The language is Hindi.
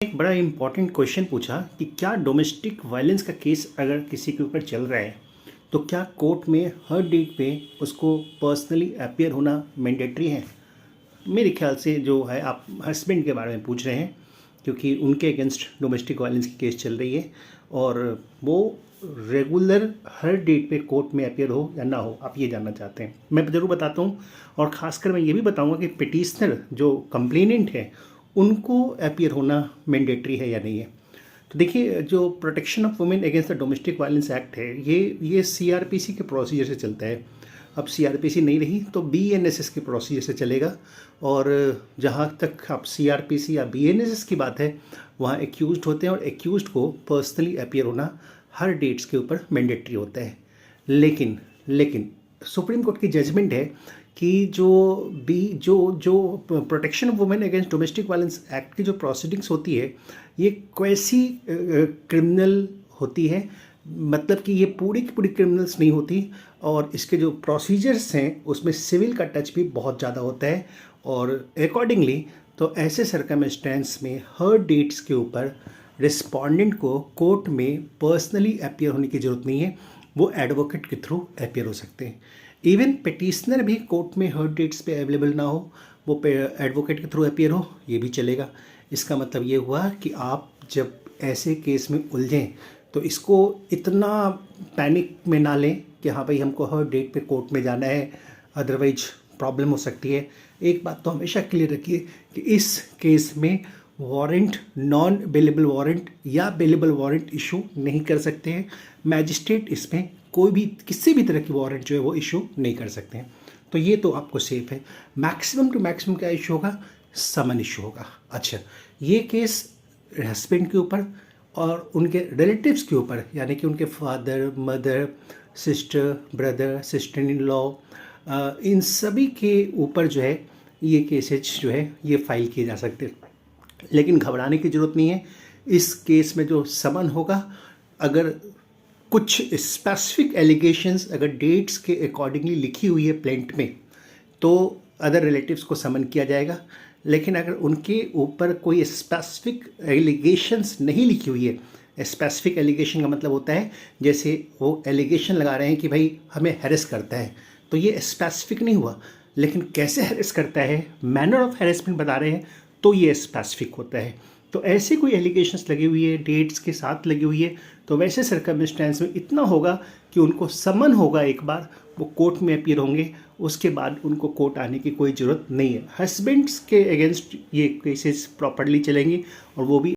एक बड़ा इम्पॉर्टेंट क्वेश्चन पूछा कि क्या डोमेस्टिक वायलेंस का केस अगर किसी के ऊपर चल रहा है तो क्या कोर्ट में हर डेट पे उसको पर्सनली अपीयर होना मैंडेटरी है। मेरे ख्याल से जो है आप हस्बैंड के बारे में पूछ रहे हैं क्योंकि उनके अगेंस्ट डोमेस्टिक वायलेंस की केस चल रही है और वो रेगुलर हर डेट पे कोर्ट में अपीयर हो या ना हो, आप ये जानना चाहते हैं। मैं ज़रूर बताता हूँ और ख़ासकर मैं ये भी बताऊँगा कि पिटिशनर जो कंप्लेनेंट है उनको अपीयर होना मैंडेटरी है या नहीं है। तो देखिए, जो protection of women against the domestic violence act है ये सीआरपीसी के प्रोसीजर से चलता है। अब सीआरपीसी नहीं रही तो बीएनएसएस के प्रोसीजर से चलेगा और जहाँ तक आप सीआरपीसी या बीएनएसएस की बात है वहाँ एक्यूज्ड होते हैं और एक्यूज्ड को पर्सनली अपीयर होना हर डेट्स के ऊपर मैंडेटरी होता है। लेकिन लेकिन सुप्रीम कोर्ट की जजमेंट है कि जो protection of women against domestic violence act की जो प्रोसीडिंग्स होती है ये कैसी क्रिमिनल होती है, मतलब कि ये पूरी की पूरी क्रिमिनल्स नहीं होती और इसके जो प्रोसीजर्स हैं उसमें सिविल का टच भी बहुत ज़्यादा होता है और अकॉर्डिंगली तो ऐसे सर्कमस्टेंस में हर डेट्स के ऊपर रिस्पोंडेंट को कोर्ट में पर्सनली अपीयर होने की ज़रूरत नहीं है, वो एडवोकेट के थ्रू अपीयर हो सकते हैं। इवन पिटिशनर भी कोर्ट में हर डेट्स पे अवेलेबल ना हो, वो एडवोकेट के थ्रू अपीयर हो, ये भी चलेगा। इसका मतलब ये हुआ कि आप जब ऐसे केस में उलझें तो इसको इतना पैनिक में ना लें कि हाँ भाई हमको हर डेट पे कोर्ट में जाना है, अदरवाइज प्रॉब्लम हो सकती है। एक बात तो हमेशा क्लियर रखिए कि इस केस में वारंट, नॉन बेलेबल वारंट या बेलेबल वारंट इशू नहीं कर सकते हैं। मैजिस्ट्रेट इसमें कोई भी किसी भी तरह की वारंट जो है वो इशू नहीं कर सकते हैं, तो ये तो आपको सेफ है। मैक्सिमम टू मैक्सिमम क्या इशू होगा, समन इशू होगा। अच्छा, ये केस हस्बैंड के ऊपर और उनके रिलेटिव्स के ऊपर, यानी कि उनके father, mother, sister, brother, sister in law, इन सभी के ऊपर जो है ये केसेज जो है ये फाइल किए जा सकते हैं। लेकिन घबराने की ज़रूरत नहीं है। इस केस में जो समन होगा, अगर कुछ स्पेसिफिक एलिगेशंस अगर डेट्स के अकॉर्डिंगली लिखी हुई है प्लेंट में तो अदर रिलेटिव्स को समन किया जाएगा। लेकिन अगर उनके ऊपर कोई स्पेसिफिक एलिगेशंस नहीं लिखी हुई है, स्पेसिफिक एलिगेशन का मतलब होता है जैसे वो एलिगेशन लगा रहे हैं कि भाई हमें हैरेस करता है, तो ये स्पेसिफिक नहीं हुआ, लेकिन कैसे हैरेस करता है, मैनर ऑफ हैरेसमेंट बता रहे हैं तो ये स्पेसिफिक होता है। तो ऐसे कोई एलिगेशंस लगी हुई है, डेट्स के साथ लगी हुई है, तो वैसे सर्कमस्टेंस में इतना होगा कि उनको समन होगा, एक बार वो कोर्ट में अपीयर होंगे, उसके बाद उनको कोर्ट आने की कोई ज़रूरत नहीं है। हस्बैंड्स के अगेंस्ट ये केसेस प्रॉपर्ली चलेंगे और वो भी